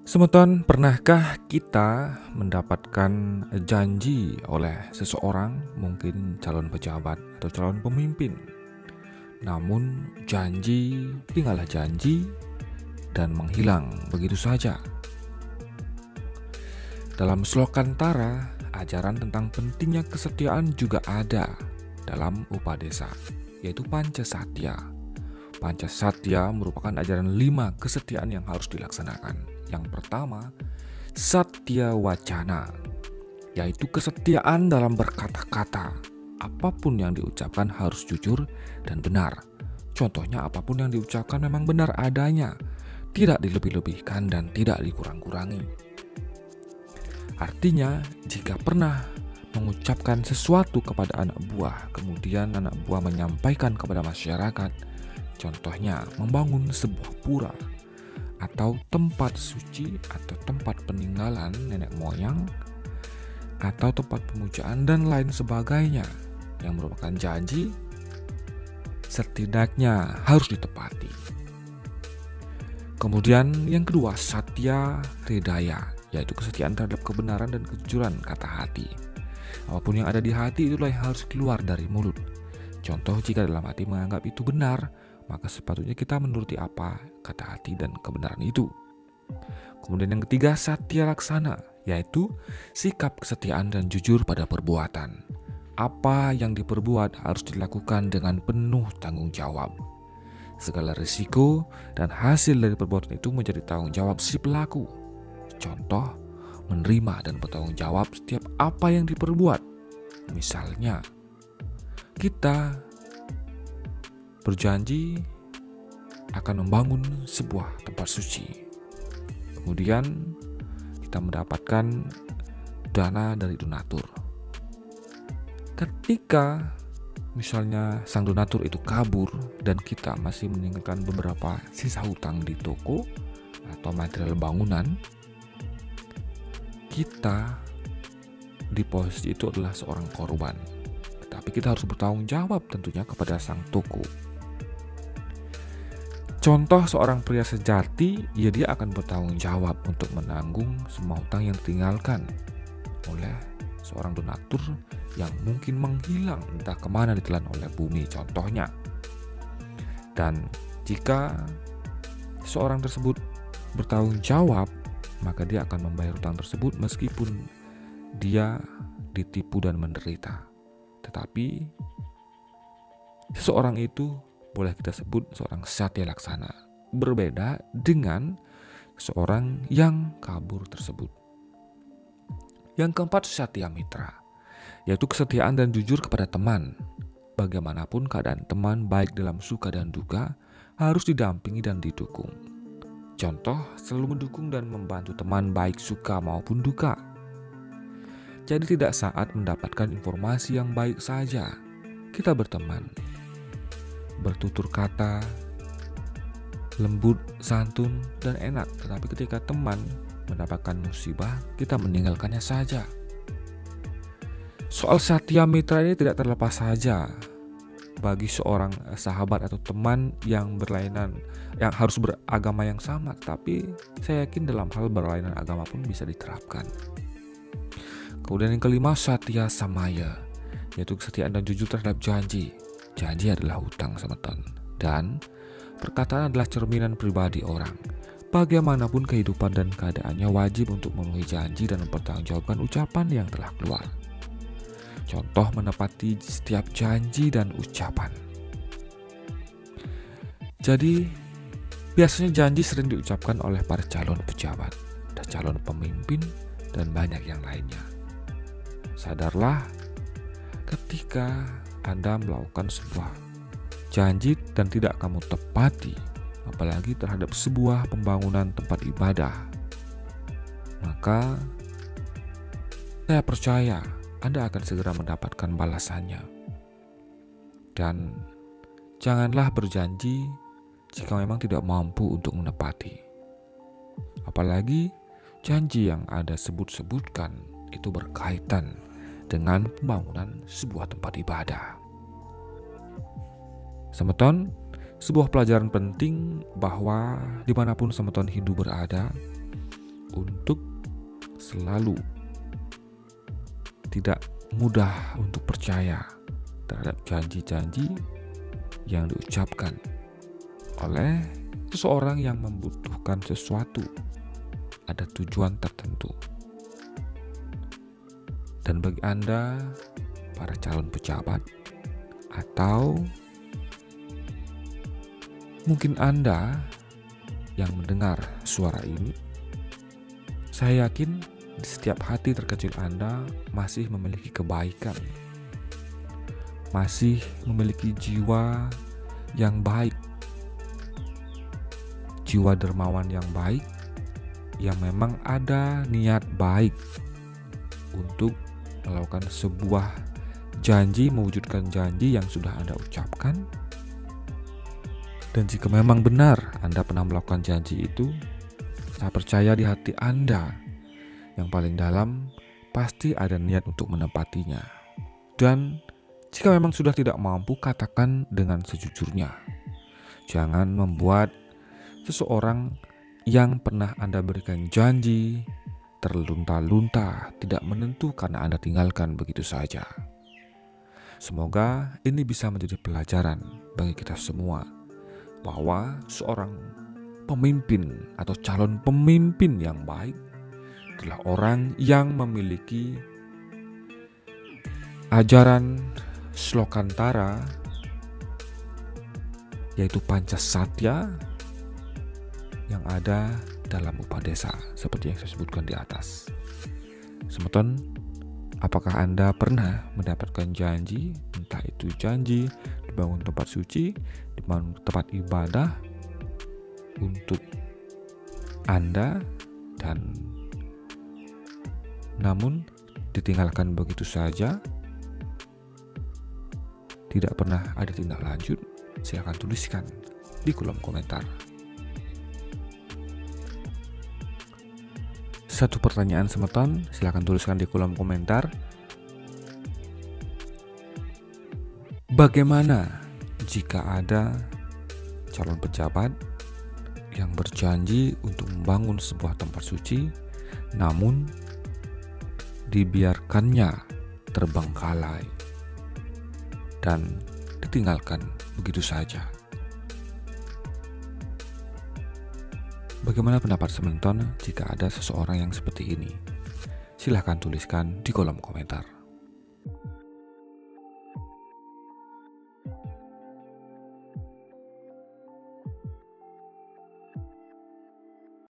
Semeton, pernahkah kita mendapatkan janji oleh seseorang, mungkin calon pejabat atau calon pemimpin, namun janji tinggallah janji dan menghilang begitu saja? Dalam Slokantara, ajaran tentang pentingnya kesetiaan juga ada dalam Upadesa, yaitu Pancasatya. Pancasatya merupakan ajaran 5 kesetiaan yang harus dilaksanakan. Yang pertama, Satya Wacana, yaitu kesetiaan dalam berkata-kata. Apapun yang diucapkan harus jujur dan benar. Contohnya, apapun yang diucapkan memang benar adanya, tidak dilebih-lebihkan dan tidak dikurang-kurangi. Artinya, jika pernah mengucapkan sesuatu kepada anak buah, kemudian anak buah menyampaikan kepada masyarakat, contohnya membangun sebuah pura atau tempat suci atau tempat peninggalan nenek moyang atau tempat pemujaan dan lain sebagainya yang merupakan janji, setidaknya harus ditepati. Kemudian yang kedua, Satya Hridaya, yaitu kesetiaan terhadap kebenaran dan kejujuran kata hati. Apapun yang ada di hati itulah yang harus keluar dari mulut. Contoh, jika dalam hati menganggap itu benar, maka sepatutnya kita menuruti apa kata hati dan kebenaran itu. Kemudian yang ketiga, Satya Laksana, yaitu sikap kesetiaan dan jujur pada perbuatan. Apa yang diperbuat harus dilakukan dengan penuh tanggung jawab. Segala risiko dan hasil dari perbuatan itu menjadi tanggung jawab si pelaku. Contoh, menerima dan bertanggung jawab setiap apa yang diperbuat. Misalnya, kita berjanji akan membangun sebuah tempat suci. Kemudian kita mendapatkan dana dari donatur. Ketika misalnya sang donatur itu kabur dan kita masih meninggalkan beberapa sisa hutang di toko atau material bangunan, kita di posisi itu adalah seorang korban. Tetapi kita harus bertanggung jawab tentunya kepada sang toko. Contoh, seorang pria sejati, dia akan bertanggung jawab untuk menanggung semua hutang yang ditinggalkan oleh seorang donatur yang mungkin menghilang entah kemana ditelan oleh bumi contohnya. Dan jika seorang tersebut bertanggung jawab, maka dia akan membayar hutang tersebut meskipun dia ditipu dan menderita. Tetapi seseorang itu boleh kita sebut seorang Satya Laksana, berbeda dengan seorang yang kabur tersebut. Yang keempat, Satya Mitra, yaitu kesetiaan dan jujur kepada teman. Bagaimanapun keadaan teman, baik dalam suka dan duka, harus didampingi dan didukung. Contoh, selalu mendukung dan membantu teman baik suka maupun duka. Jadi tidak saat mendapatkan informasi yang baik saja kita berteman, bertutur kata lembut, santun, dan enak. Tetapi ketika teman mendapatkan musibah, kita meninggalkannya saja. Soal Satya Mitra ini tidak terlepas saja bagi seorang sahabat atau teman yang berlainan, yang harus beragama yang sama. Tapi saya yakin dalam hal berlainan agama pun bisa diterapkan. Kemudian yang kelima, Satya Samaya, yaitu kesetiaan dan jujur terhadap janji. Janji adalah hutang, semeton, dan perkataan adalah cerminan pribadi orang. Bagaimanapun kehidupan dan keadaannya, wajib untuk memenuhi janji dan mempertanggungjawabkan ucapan yang telah keluar. Contoh, menepati setiap janji dan ucapan. Jadi, biasanya janji sering diucapkan oleh para calon pejabat, dan calon pemimpin, dan banyak yang lainnya. Sadarlah ketika Anda melakukan sebuah janji dan tidak kamu tepati, apalagi terhadap sebuah pembangunan tempat ibadah, maka saya percaya Anda akan segera mendapatkan balasannya. Dan janganlah berjanji jika memang tidak mampu untuk menepati. Apalagi janji yang Anda sebutkan itu berkaitan dengan pembangunan sebuah tempat ibadah. Semeton, sebuah pelajaran penting bahwa dimanapun semeton Hindu berada, untuk selalu tidak mudah untuk percaya terhadap janji-janji yang diucapkan oleh seseorang yang membutuhkan sesuatu, ada tujuan tertentu. Dan bagi Anda, para calon pejabat, atau mungkin Anda yang mendengar suara ini, saya yakin di setiap hati terkecil Anda masih memiliki kebaikan, masih memiliki jiwa yang baik, jiwa dermawan yang baik, yang memang ada niat baik untuk melakukan sebuah janji, mewujudkan janji yang sudah Anda ucapkan. Dan jika memang benar Anda pernah melakukan janji itu, saya percaya di hati Anda yang paling dalam pasti ada niat untuk menepatinya. Dan jika memang sudah tidak mampu, katakan dengan sejujurnya. Jangan membuat seseorang yang pernah Anda berikan janji terlunta-lunta, tidak menentu karena Anda tinggalkan begitu saja. Semoga ini bisa menjadi pelajaran bagi kita semua, bahwa seorang pemimpin atau calon pemimpin yang baik adalah orang yang memiliki ajaran Slokantara, yaitu Pancasatya, yang ada dalam Upadesa seperti yang saya sebutkan di atas. Semeton, apakah Anda pernah mendapatkan janji, entah itu janji dibangun tempat suci, dibangun tempat ibadah untuk Anda, dan namun ditinggalkan begitu saja, tidak pernah ada tindak lanjut? Silahkan tuliskan di kolom komentar. Satu pertanyaan Semeton, silahkan tuliskan di kolom komentar. Bagaimana jika ada calon pejabat yang berjanji untuk membangun sebuah tempat suci, namun dibiarkannya terbengkalai dan ditinggalkan begitu saja? Bagaimana pendapat Semeton jika ada seseorang yang seperti ini? Silahkan tuliskan di kolom komentar.